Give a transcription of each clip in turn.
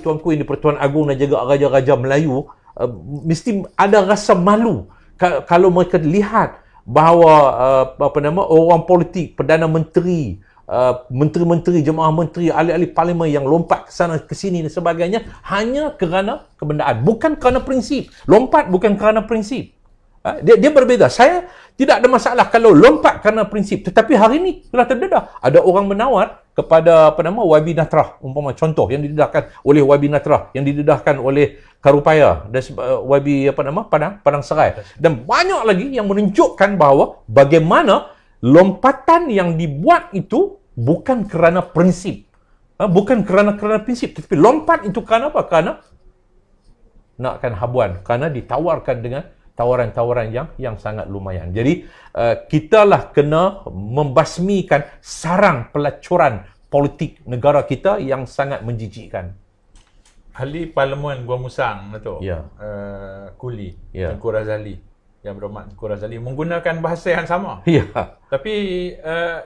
tuanku ini Pertuan Agong dan juga raja-raja Melayu mesti ada rasa malu kalau mereka lihat bahawa orang politik, Perdana Menteri, menteri-menteri, jemaah menteri, ahli-ahli parlimen yang lompat ke sana ke sini dan sebagainya hanya kerana kebendaan, bukan kerana prinsip. Lompat bukan kerana prinsip. Dia berbeza. Saya tidak ada masalah kalau lompat kerana prinsip, tetapi hari ini telah terdedah. Ada orang menawar kepada YB Natrah, umpama contoh yang didedahkan oleh YB Natrah, yang didedahkan oleh Karupaya dan YB Padang Serai, dan banyak lagi yang menunjukkan bahawa bagaimana lompatan yang dibuat itu bukan kerana prinsip. Bukan kerana prinsip, tetapi lompat itu kerana apa? Kerana nakkan habuan, kerana ditawarkan dengan tawaran-tawaran yang sangat lumayan. Jadi kitalah kena membasmikan sarang pelacuran politik negara kita yang sangat menjijikkan. Ahli Parlimen Gua Musang, Dato', Kuli, Tengku Razali, yang berhormat Tengku Razali, menggunakan bahasa yang sama. Tapi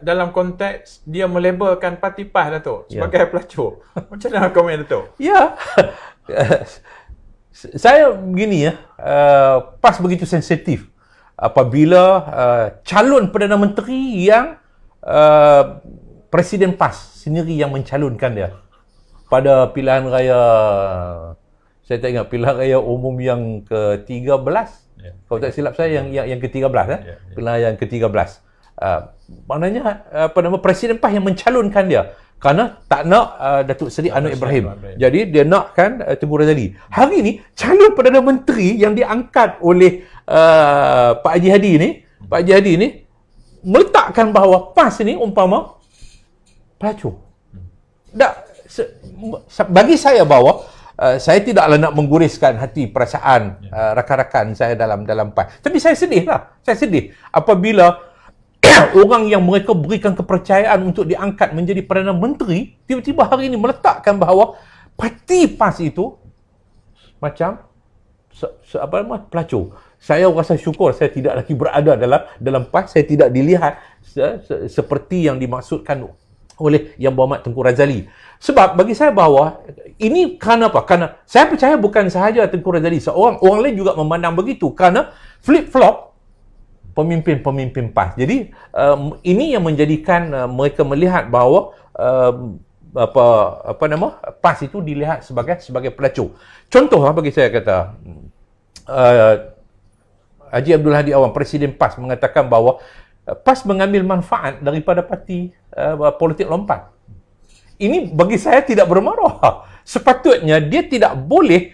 dalam konteks dia melabelkan Parti PAS, Dato', sebagai pelacur. Macam mana komen, Dato'? Saya begini PAS begitu sensitif apabila calon Perdana Menteri yang Presiden PAS sendiri yang mencalonkan dia pada pilihan raya, saya tak ingat, pilihan raya umum yang ke-13, kalau tak silap saya yang ke-13, pilihan yang ke-13. Maknanya Presiden PAS yang mencalonkan dia kerana tak nak Datuk Seri Anwar Ibrahim. Jadi dia nakkan Tengku Razali. Hari ini calon Perdana Menteri yang diangkat oleh Pak Haji Hadi ni meletakkan bahawa PAS ni umpama pelacur. Bagi saya bahawa saya tidaklah nak mengguriskan hati perasaan rakan-rakan saya dalam PAS. Tapi saya sedih apabila orang yang mereka berikan kepercayaan untuk diangkat menjadi Perdana Menteri tiba-tiba hari ini meletakkan bahawa parti PAS itu macam pelacur. Saya rasa syukur saya tidak lagi berada dalam PAS, saya tidak dilihat seperti yang dimaksudkan oleh Yang Berhormat Tengku Razali. Sebab bagi saya bahawa ini kerana apa? Kerana saya percaya bukan sahaja Tengku Razali, orang lain juga memandang begitu, kerana flip-flop pemimpin-pemimpin PAS. Jadi ini yang menjadikan mereka melihat bahawa PAS itu dilihat sebagai pelacur. Contoh bagi saya kata Haji Abdul Hadi Awang, Presiden PAS, mengatakan bahawa PAS mengambil manfaat daripada parti politik lompat. Ini bagi saya tidak bermaruah. Sepatutnya dia tidak boleh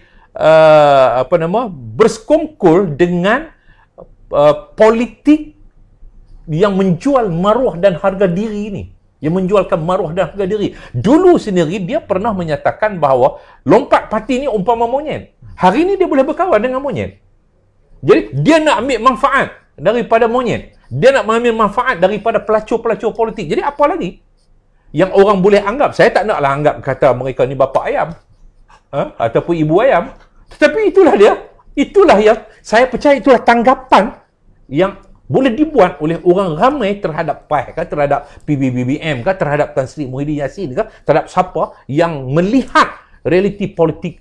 bersekongkol dengan politik yang menjual maruah dan harga diri ini. Yang menjualkan maruah dan harga diri. Dulu sendiri dia pernah menyatakan bahawa lompat parti ini umpama monyet. Hari ini dia boleh berkawan dengan monyet. Jadi dia nak ambil manfaat daripada monyet. Dia nak mengambil manfaat daripada pelacur-pelacur politik. Jadi apa lagi yang orang boleh anggap? Saya tak naklah anggap kata mereka ni bapa ayam ataupun ibu ayam. Tetapi itulah dia. Itulah yang saya percaya itulah tanggapan yang boleh dibuat oleh orang ramai terhadap PAS, terhadap PBBM, terhadap Tan Sri Muhyiddin Yassin, terhadap siapa yang melihat realiti politik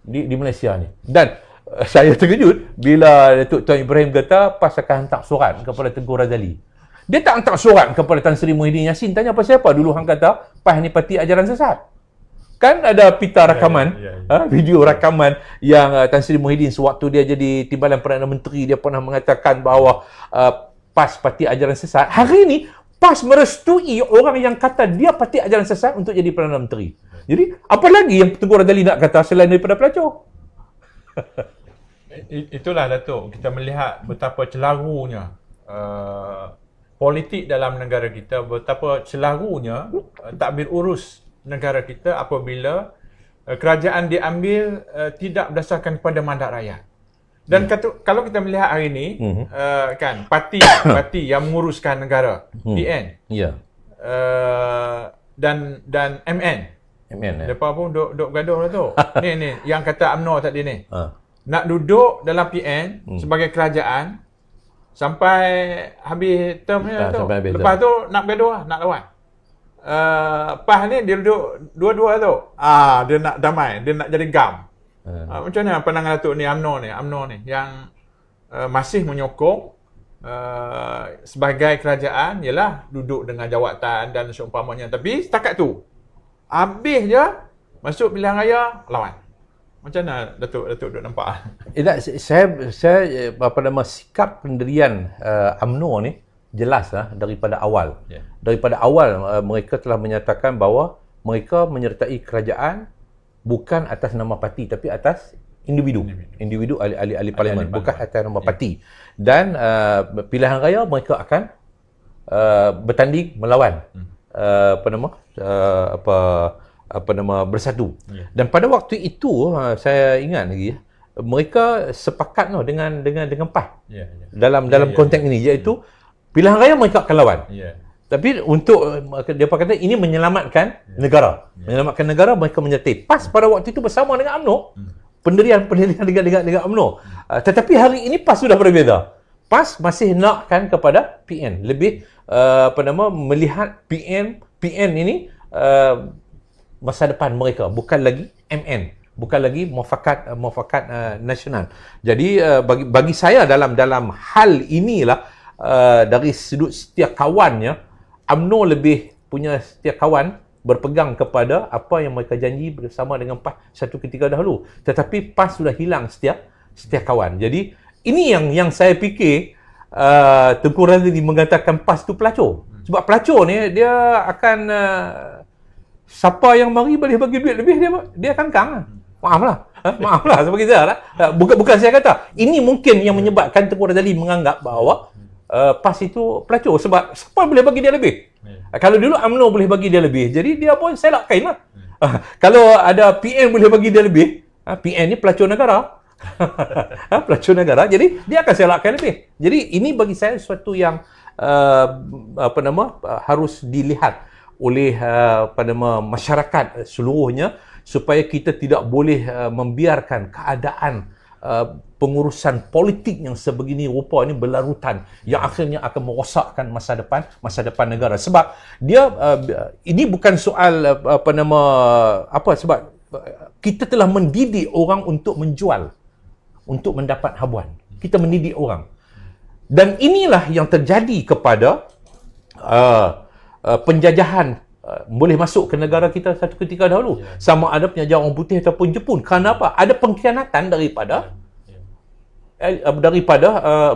di Malaysia ni. Dan saya terkejut bila Datuk Tuan Ibrahim kata PAS akan hantar surat kepada Tengku Razali. Dia tak hantar surat kepada Tan Sri Muhyiddin Yassin. Tanya pasal apa? Dulu hang kata PAS ni parti ajaran sesat. Kan ada pita rakaman, video rakaman yang Tan Sri Muhyiddin sewaktu dia jadi Timbalan Perdana Menteri, dia pernah mengatakan bahawa PAS parti ajaran sesat. Hari ini PAS merestui orang yang kata dia parti ajaran sesat untuk jadi Perdana Menteri. Jadi apa lagi yang Tengku Razali nak kata selain daripada pelacur? Itulah Datuk, kita melihat betapa celarunya politik dalam negara kita, betapa celarunya tadbir urus negara kita apabila kerajaan diambil tidak berdasarkan kepada mandat rakyat. Dan kalau kita melihat hari ini kan parti yang menguruskan negara, PN dan MN depa pun duk gaduh lah tu. Ni yang kata UMNO tadi ni. Nak duduk dalam PN sebagai kerajaan sampai habis term ni tu. Lepas tu nak bergaduh lah, nak lawan. PAS ni dia duduk dua-dua tu. Dia nak damai, dia nak jadi GAM. Macam mana pandangan Datuk ni, UMNO ni yang masih menyokong sebagai kerajaan ialah duduk dengan jawatan dan seumpamanya. Tapi setakat tu, habis je masuk pilihan raya lawan. Macam mana Datuk duk nampak? Saya sikap pendirian UMNO ni jelas daripada awal. Daripada awal mereka telah menyatakan bahawa mereka menyertai kerajaan bukan atas nama parti tapi atas individu ahli parlimen, bukan atas nama parti. Dan pilihan raya mereka akan bertanding melawan bersatu. Dan pada waktu itu saya ingat lagi mereka sepakat dengan PAS dalam konteks ini, iaitu pilihan raya mereka akan lawan. Tapi untuk dia kata ini menyelamatkan negara. Menyelamatkan negara, mereka menyertai. PAS pada waktu itu bersama dengan UMNO. Pendirian dengan UMNO. Tetapi hari ini PAS sudah berbeza. PAS masih nakkan kepada PN. Lebih melihat PN ini masa depan mereka, bukan lagi MN, bukan lagi muafakat nasional. Jadi bagi saya dalam hal inilah dari sudut setiap kawannya, UMNO lebih punya setiap kawan berpegang kepada apa yang mereka janji bersama dengan PAS satu ketika dahulu. Tetapi PAS sudah hilang setiap kawan. Jadi ini yang saya fikir Tengku Razili mengatakan PAS tu pelacur. Sebab pelacur ni dia akan siapa yang mari boleh bagi duit lebih, dia kangkang. Maaflah sebagai saya lah. Bukan saya kata. Ini mungkin yang menyebabkan Tengku Razili menganggap bahawa PAS itu pelacur sebab siapa boleh bagi dia lebih. Kalau dulu UMNO boleh bagi dia lebih, jadi dia pun selak kain lah. Kalau ada PN boleh bagi dia lebih, PN ni pelacur negara. Pelacur negara, jadi dia akan selak kain lebih. Jadi ini bagi saya sesuatu yang harus dilihat oleh masyarakat seluruhnya, supaya kita tidak boleh membiarkan keadaan pengurusan politik yang sebegini rupa ini berlarutan, yang akhirnya akan merosakkan masa depan negara. Sebab dia ini bukan soal sebab kita telah mendidik orang untuk menjual, untuk mendapat habuan. Kita mendidik orang. Dan inilah yang terjadi kepada penjajahan boleh masuk ke negara kita satu ketika dahulu. Sama ada penjajah orang putih ataupun Jepun. Kerana apa? Ada pengkhianatan daripada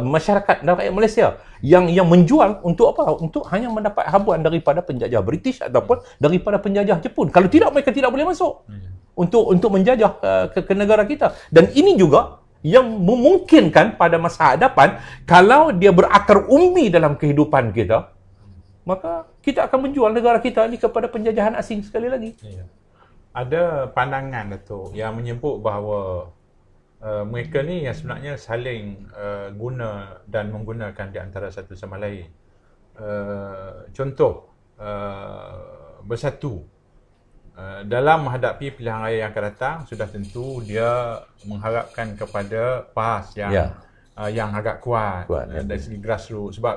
masyarakat dan rakyat Malaysia yang menjual untuk apa? Untuk hanya mendapat habuan daripada penjajah British ataupun daripada penjajah Jepun. Kalau tidak, mereka tidak boleh masuk untuk menjajah ke negara kita. Dan ini juga yang memungkinkan pada masa hadapan, kalau dia berakar umbi dalam kehidupan kita, maka kita akan menjual negara kita ni kepada penjajahan asing sekali lagi. Ada pandangan Datuk yang menyebut bahawa mereka ni yang sebenarnya saling guna dan menggunakan di antara satu sama lain. Contoh, bersatu. Dalam menghadapi pilihan raya yang akan datang, sudah tentu dia mengharapkan kepada PAS yang agak kuat dari segi grassroots. Sebab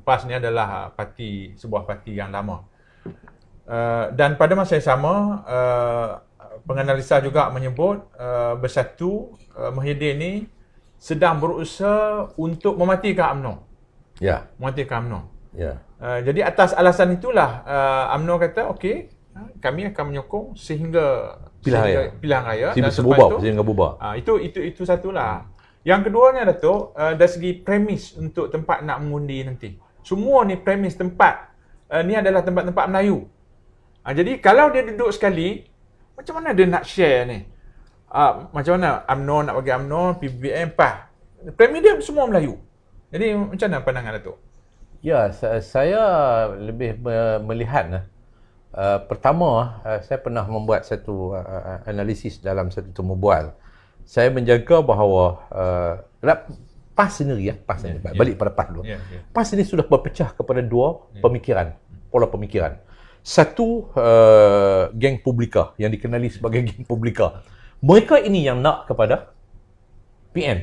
PAS ni adalah sebuah parti yang lama. Dan pada masa yang sama, penganalisa juga menyebut Bersatu Muhyiddin ni sedang berusaha untuk mematikan UMNO. Mematikan UMNO. Jadi atas alasan itulah UMNO kata okey, kami akan menyokong sehingga pilihan raya dan sehingga bubar. Itu satulah. Yang keduanya Datuk, dari segi premis untuk tempat nak mengundi nanti. Semua ni premis tempat ni adalah tempat-tempat Melayu. Jadi kalau dia duduk sekali, macam mana dia nak share ni? Macam mana UMNO nak bagi UMNO, PBBM, PAS. Premis dia semua Melayu. Jadi macam mana pandangan Datuk? Ya, saya lebih melihat pertama, saya pernah membuat satu analisis dalam satu temu bual. Saya menjaga bahawa PAS sendiri, balik pada PAS dulu. PAS ini sudah berpecah kepada dua pola pemikiran. Satu, geng publika yang dikenali sebagai geng publika. Mereka ini yang nak kepada PN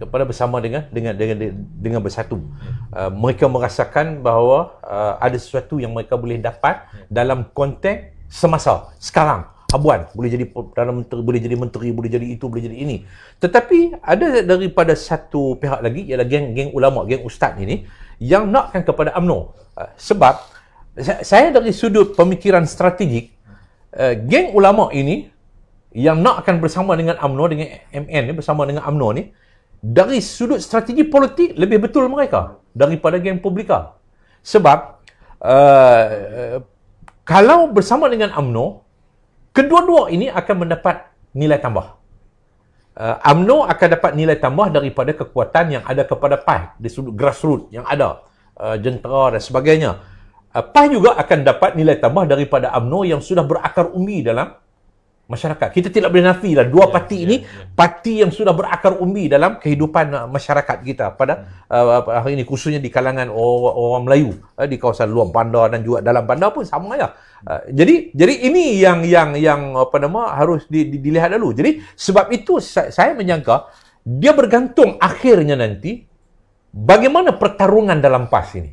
kepada bersama dengan bersatu. Mereka merasakan bahawa ada sesuatu yang mereka boleh dapat dalam konteks semasa sekarang. Habuan boleh jadi Perdana Menteri, boleh jadi menteri, boleh jadi itu, boleh jadi ini. Tetapi ada daripada satu pihak lagi, ialah geng ulama, geng ustaz ini yang nakkan kepada UMNO. Sebab saya dari sudut pemikiran strategik, geng ulama ini yang nakkan bersama dengan UMNO, dengan MN ni, bersama dengan UMNO ni, dari sudut strategi politik lebih betul mereka daripada geng Publika. Sebab kalau bersama dengan UMNO, kedua-dua ini akan mendapat nilai tambah. UMNO akan dapat nilai tambah daripada kekuatan yang ada kepada PAS di sudut grassroots yang ada, jentera dan sebagainya. PAS juga akan dapat nilai tambah daripada UMNO yang sudah berakar umbi dalam masyarakat. Kita tidak boleh nafilah dua parti ini, parti yang sudah berakar umbi dalam kehidupan masyarakat kita pada hari ini, khususnya di kalangan orang Melayu di kawasan luar bandar dan juga dalam bandar pun sama ya. Jadi ini yang harus dilihat dulu. Jadi sebab itu saya menyangka dia bergantung akhirnya nanti bagaimana pertarungan dalam PAS ini.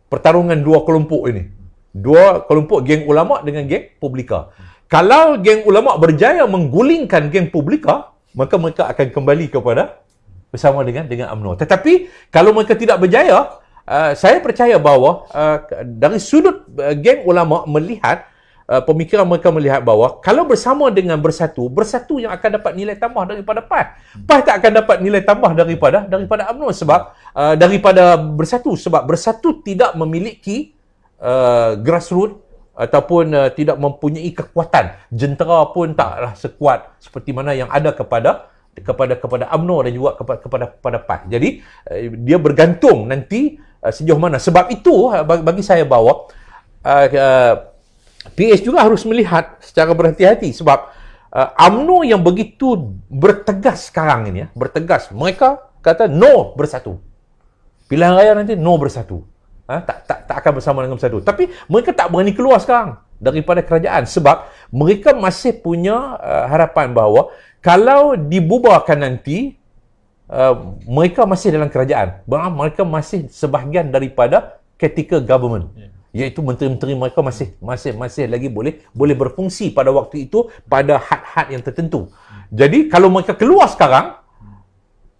Pertarungan dua kelompok ini. Dua kelompok geng ulama dengan geng Publika. Kalau geng ulama berjaya menggulingkan geng Publika, maka mereka akan kembali kepada bersama dengan UMNO. Tetapi kalau mereka tidak berjaya, saya percaya bahawa dari sudut geng ulama melihat, pemikiran mereka melihat bahawa kalau bersama dengan bersatu yang akan dapat nilai tambah daripada PAS. PAS tak akan dapat nilai tambah daripada UMNO sebab daripada bersatu, sebab bersatu tidak memiliki grassroots ataupun tidak mempunyai kekuatan. Jentera pun taklah sekuat seperti mana yang ada kepada UMNO dan juga kepada PAS. Jadi dia bergantung nanti sejauh mana. Sebab itu bagi saya bahawa PS juga harus melihat secara berhati-hati sebab UMNO yang begitu bertegas sekarang ini, bertegas, mereka kata no bersatu. Pilihan raya nanti no bersatu. Tak akan bersama dengan bersatu. Tapi mereka tak berani keluar sekarang daripada kerajaan sebab mereka masih punya harapan bahawa kalau dibubarkan nanti mereka masih dalam kerajaan. Mereka masih sebahagian daripada critical government. Iaitu menteri-menteri mereka masih lagi boleh berfungsi pada waktu itu pada had-had yang tertentu. Jadi kalau mereka keluar sekarang,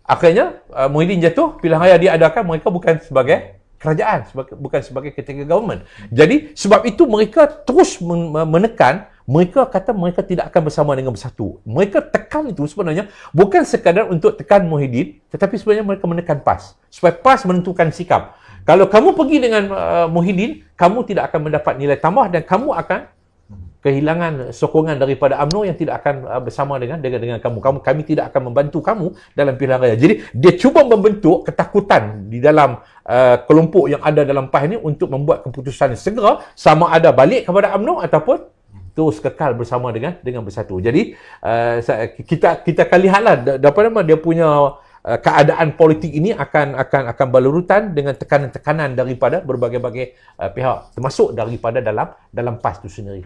akhirnya Muhyiddin jatuh, pilihan raya diadakan, mereka bukan sebagai kerajaan, bukan sebagai critical government. Jadi sebab itu mereka terus menekan, mereka kata mereka tidak akan bersama dengan bersatu. Mereka tekan itu sebenarnya bukan sekadar untuk tekan Muhyiddin, tetapi sebenarnya mereka menekan PAS supaya PAS menentukan sikap. Kalau kamu pergi dengan Muhyiddin, kamu tidak akan mendapat nilai tambah dan kamu akan kehilangan sokongan daripada UMNO yang tidak akan bersama dengan kamu. Kami tidak akan membantu kamu dalam pilihan raya. Jadi dia cuba membentuk ketakutan di dalam kelompok yang ada dalam PAS ini untuk membuat keputusan segera sama ada balik kepada UMNO ataupun terus kekal bersama dengan bersatu. Jadi kita akan lihatlah daripada dia punya keadaan politik ini akan berlarutan dengan tekanan-tekanan daripada berbagai-bagai pihak, termasuk daripada dalam PAS itu sendiri.